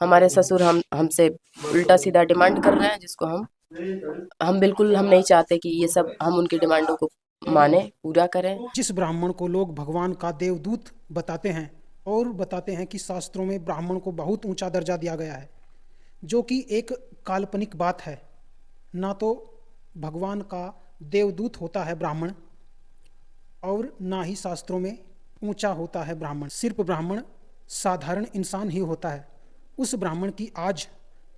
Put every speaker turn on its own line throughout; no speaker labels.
हमारे ससुर हमसे उल्टा सीधा डिमांड कर रहे हैं, जिसको हम बिल्कुल हम नहीं चाहते कि ये सब हम उनकी डिमांडों को माने, पूरा करें।
जिस ब्राह्मण को लोग भगवान का देवदूत बताते हैं और बताते हैं कि शास्त्रों में ब्राह्मण को बहुत ऊंचा दर्जा दिया गया है, जो कि एक काल्पनिक बात है। ना तो भगवान का देवदूत होता है ब्राह्मण, और ना ही शास्त्रों में ऊंचा होता है ब्राह्मण। सिर्फ ब्राह्मण साधारण इंसान ही होता है। उस ब्राह्मण की आज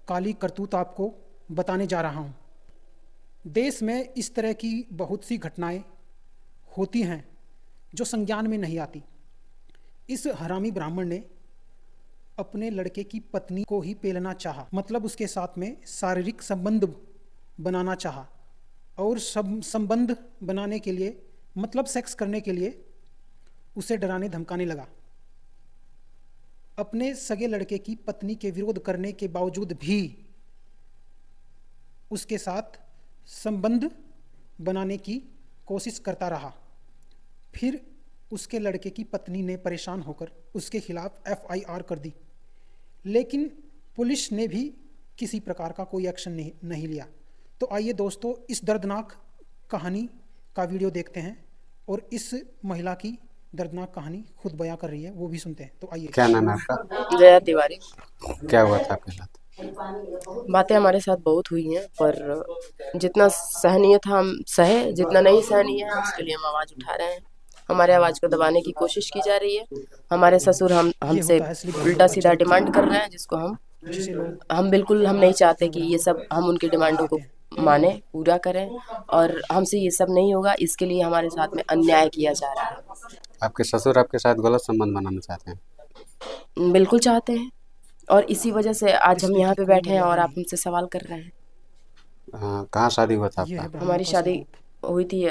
काली करतूत आपको बताने जा रहा हूँ। देश में इस तरह की बहुत सी घटनाएं होती हैं जो संज्ञान में नहीं आती। इस हरामी ब्राह्मण ने अपने लड़के की पत्नी को ही पेलना चाहा, मतलब उसके साथ में शारीरिक संबंध बनाना चाहा, और संबंध बनाने के लिए मतलब सेक्स करने के लिए उसे डराने धमकाने लगा। अपने सगे लड़के की पत्नी के विरोध करने के बावजूद भी उसके साथ संबंध बनाने की कोशिश करता रहा। फिर उसके लड़के की पत्नी ने परेशान होकर उसके खिलाफ FIR कर दी, लेकिन पुलिस ने भी किसी प्रकार का कोई एक्शन नहीं लिया। तो आइए दोस्तों, इस दर्दनाक कहानी का वीडियो देखते हैं और इस महिला की दर्दनाक कहानी खुद बयां कर रही है, वो भी सुनते हैं। तो आइए।
क्या नाम है आपका?
जया तिवारी।
क्या हुआ था आपके साथ?
बातें हमारे साथ बहुत हुई हैं, पर जितना सहनीय था हम सहे, जितना नहीं सहनीय है उसके लिए हम आवाज़ उठा रहे हैं। हमारे आवाज़ को दबाने की कोशिश की जा रही है। हमारे ससुर हमसे उल्टा सीधा डिमांड कर रहे हैं, जिसको हम बिल्कुल हम नहीं चाहते कि ये सब हम उनकी डिमांडों को माने, पूरा करें, और हमसे ये सब नहीं होगा। इसके लिए हमारे साथ में अन्याय किया जा रहा है।
आपके ससुर आपके साथ गलत संबंध बनाना चाहते हैं?
बिल्कुल चाहते हैं, और इसी वजह से आज हम यहाँ पे बैठे हैं और आप हमसे सवाल कर रहे हैं।
हाँ, कहाँ शादी हुआ था आपका?
हमारी शादी हुई थी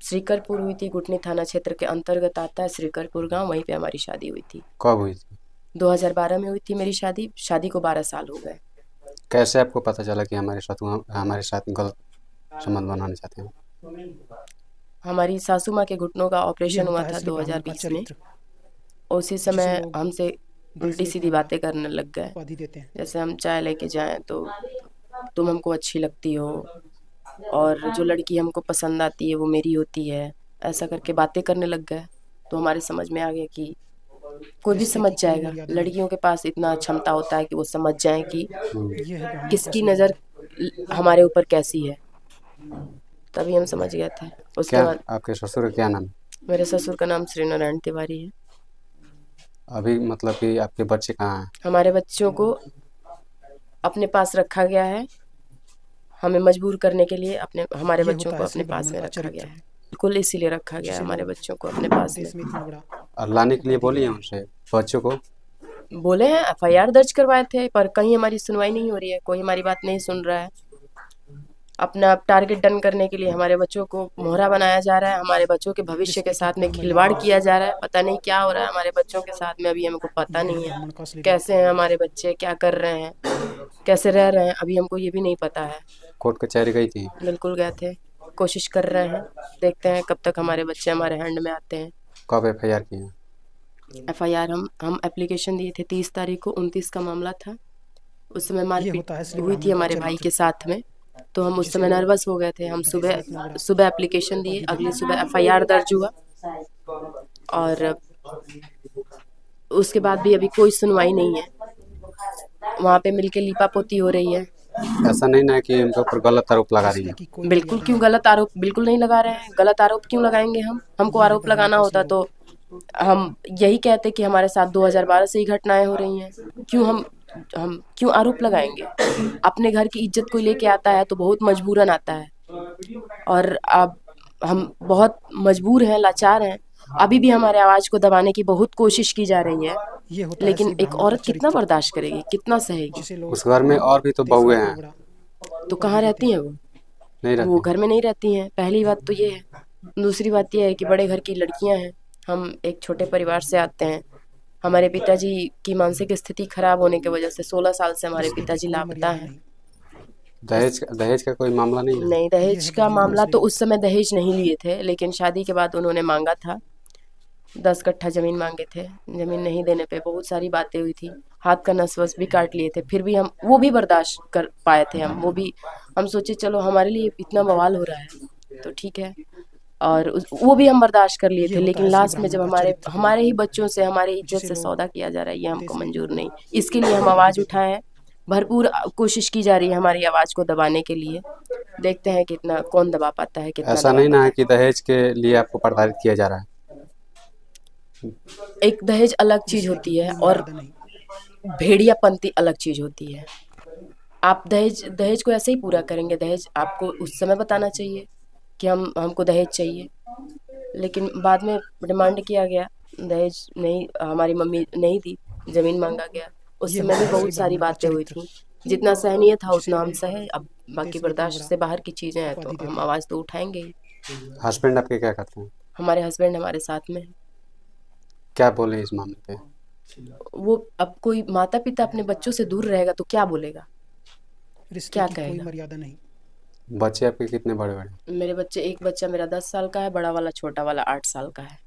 श्रीकरपुर हुई थी। गुटनी थाना क्षेत्र के अंतर्गत आता है श्रीकरपुर गांव, वहीं पे हमारी शादी हुई थी।
कब हुई थी?
2012 में हुई थी मेरी शादी। शादी को 12 साल हो गए।
कैसे आपको पता चला कि हमारे साथ गलत संबंध बनाना चाहते हैं?
हमारी सासू माँ के घुटनों का ऑपरेशन हुआ था 2020 में। उसी समय हमसे उल्टी सीधी बातें करने लग गए। जैसे हम चाय लेके जाएं तो तुम हमको अच्छी लगती हो, और जो लड़की हमको पसंद आती है वो मेरी होती है, ऐसा करके बातें करने लग गए। तो हमारे समझ में आ गया कि कोई भी समझ जाएगा, लड़कियों के पास इतना क्षमता होता है कि वो समझ जाएं कि किसकी नज़र हमारे ऊपर कैसी है। तभी हम समझ गए थे। उसके बाद
आपके ससुर का क्या नाम?
मेरे ससुर का नाम श्री नारायण तिवारी है।
अभी मतलब कि आपके बच्चे कहाँ हैं?
हमारे बच्चों को अपने पास रखा गया है, हमें मजबूर करने के लिए हमारे बच्चों को अपने पास में रखा गया है। बिल्कुल इसीलिए रखा गया है हमारे बच्चों को अपने पास में।
और लाने के लिए बोली है उनसे बच्चों को?
बोले हैं, FIR दर्ज करवाए थे, पर कहीं हमारी सुनवाई नहीं हो रही है। कोई हमारी बात नहीं सुन रहा है। अपना टारगेट डन करने के लिए हमारे बच्चों को मोहरा बनाया जा रहा है। हमारे बच्चों के भविष्य के साथ में खिलवाड़ किया जा रहा है। पता नहीं क्या हो रहा है हमारे बच्चों के साथ में, अभी हमको पता नहीं है कैसे हैं हमारे बच्चे, क्या कर रहे हैं, कैसे रह रहे हैं, अभी हमको ये भी नहीं पता है।
कोर्ट कचहरी गई थी?
बिल्कुल गए थे, कोशिश कर रहे हैं, देखते हैं कब तक हमारे बच्चे हमारे हैंड में आते हैं।
कब FIR की है?
FIR हम एप्लीकेशन दिए थे 30 तारीख को। 29 का मामला था। उस समय मारपीट हुई थी हमारे भाई के साथ में, तो हम उस समय नर्वस हो गए थे। हम सुबह एप्लीकेशन दिए, अगली सुबह FIR दर्ज हुआ, और उसके बाद भी अभी कोई सुनवाई नहीं है। वहाँ पे मिलके लीपापोती हो रही है।
ऐसा नहीं ना कि उनके ऊपर गलत आरोप लगा रही है?
बिल्कुल, क्यों गलत आरोप बिल्कुल नहीं लगा रहे हैं। गलत आरोप क्यों लगाएंगे हम? हमको आरोप लगाना होता तो हम यही कहते कि हमारे साथ 2012 से ही घटनाएं हो रही हैं। हम क्यों आरोप लगाएंगे? अपने घर की इज्जत कोई लेके आता है तो बहुत मजबूरन आता है, और अब हम बहुत मजबूर हैं, लाचार हैं। अभी भी हमारे आवाज़ को दबाने की बहुत कोशिश की जा रही है, लेकिन एक औरत कितना बर्दाश्त करेगी, कितना सहेगी?
उस घर में और भी तो बहुएं हैं।
तो कहाँ रहती हैं वो?
नहीं रहती?
वो घर में नहीं रहती हैं, पहली बात तो ये है। दूसरी बात ये है कि बड़े घर की लड़कियां हैं, हम एक छोटे परिवार से आते हैं। हमारे पिताजी की मानसिक स्थिति खराब होने की वजह से 16 साल से हमारे पिताजी लापता हैं।
दहेज का कोई मामला नहीं है?
नहीं, दहेज का मामला तो उस समय दहेज नहीं लिए थे, लेकिन शादी के बाद उन्होंने मांगा था। 10 कट्ठा ज़मीन मांगे थे। ज़मीन नहीं देने पे बहुत सारी बातें हुई थी। हाथ का नस वस भी काट लिए थे, फिर भी हम वो भी बर्दाश्त कर पाए थे। वो भी हम सोचे चलो हमारे लिए इतना बवाल हो रहा है तो ठीक है, और वो भी हम बर्दाश्त कर लिए
ये
थे।
होता
लेकिन
है असली
लास्ट में
ब्राह्मण
जब
का
हमारे
चरित्र।
हमारे ही बच्चों से हमारी इज्जत
जिसे
से
लोग
सौदा किया जा रहा है, ये हमको
देश में
मंजूर नहीं।
उड़ाते
इसके लिए हम आवाज़ उठाए हैं, भरपूर कोशिश की जा रही है हमारी आवाज़ को दबाने के लिए। देखते हैं कितना कौन दबा पाता है, कितना
ऐसा
दबा
नहीं ना
पाता
है कि दहेज के लिए आपको प्रताड़ित किया जा रहा है।
है। एक दहेज अलग चीज़
रिश्ते की
होती है
कोई
और
मर्यादा नहीं।
भेड़ियापंती अलग चीज़ होती है। आप दहेज दहेज को ऐसे ही पूरा करेंगे, दहेज आपको उस समय बताना चाहिए कि हमको दहेज चाहिए, लेकिन बाद में डिमांड किया गया, दहेज नहीं, हमारी मम्मी नहीं दी, ज़मीन मांगा गया। उस
ये
समय
होता
भी
है असली
बहुत सारी
ब्राह्मण का
बातें हुई
चरित्र।
थी। जितना सहनीय था
जिसे
उतना हम
लोग
सहे, अब बाकी
देश में इतना
बर्दाश्त
बड़ा
से बाहर की चीज़ें हैं तो
उपाधि
हम
देते हैं।
आवाज़ तो उठाएंगे ही।
हस्बैंड आपके क्या करते हैं?
हमारे हस्बैंड हमारे साथ में हैं।
क्या बोले इस मामले पे?
वो अब कोई माता पिता अपने बच्चों से दूर रहेगा तो क्या बोलेगा,
रिश्ते
क्या
की कोई
कहेगा।
मर्यादा नहीं।
बच्चे आपके कितने बड़े-बड़े?
मेरे बच्चे, एक बच्चा मेरा 10 साल का है, बड़ा वाला, छोटा वाला 8 साल का है।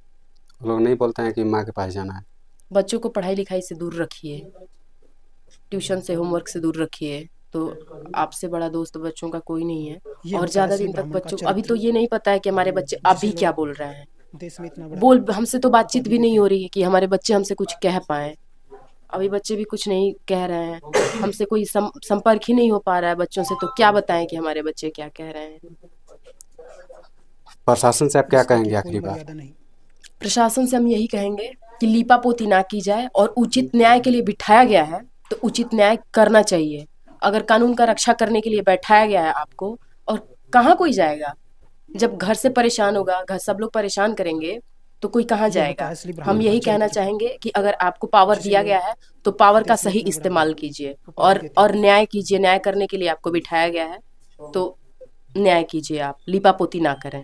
वो लोग नहीं बोलते हैं कि माँ के पास जाना है?
बच्चों को पढ़ाई लिखाई से दूर रखिए, ट्यूशन से, होमवर्क से दूर रखिए, तो आपसे बड़ा दोस्त बच्चों का कोई नहीं है।
ये
और
होता है
ज़्यादा
असली
दिन तक
ब्राह्मण का
बच्चों को अभी
चरित्र।
तो ये नहीं पता है कि हमारे बच्चे
जिसे
अभी क्या
लोग
बोल रहे हैं।
देश में इतना बड़ा
बोल हमसे तो बातचीत
उपाधि
भी नहीं
देते
हो
हैं।
रही है कि हमारे बच्चे हमसे कुछ कह पाएँ। अभी बच्चे भी कुछ नहीं कह रहे हैं, हमसे कोई संपर्क ही नहीं हो पा रहा है बच्चों से, तो क्या बताएँ कि हमारे बच्चे क्या कह रहे हैं।
प्रशासन से आप क्या
रिश्ते की
कहेंगे
कोई
आखिरी बार?
मर्यादा नहीं।
प्रशासन से हम यही कहेंगे कि लीपापोती ना की जाए, और उचित न्याय के लिए बिठाया गया है तो उचित न्याय करना चाहिए। अगर कानून का रक्षा करने के लिए बैठाया गया है आपको, और कहाँ कोई जाएगा जब घर से परेशान होगा, घर सब लोग परेशान करेंगे तो कोई कहाँ
ये होता
जाएगा।
है असली
हम
ब्राह्मण का
यही कहना
चरित्र।
चाहेंगे कि अगर आपको पावर
जिसे
दिया
लोग
गया है तो पावर का
देश में
सही
इतना बड़ा
इस्तेमाल कीजिए,
उपाधि देते
और
हैं।
न्याय कीजिए। न्याय करने के लिए आपको बिठाया गया है तो न्याय कीजिए, आप लीपापोती ना करें।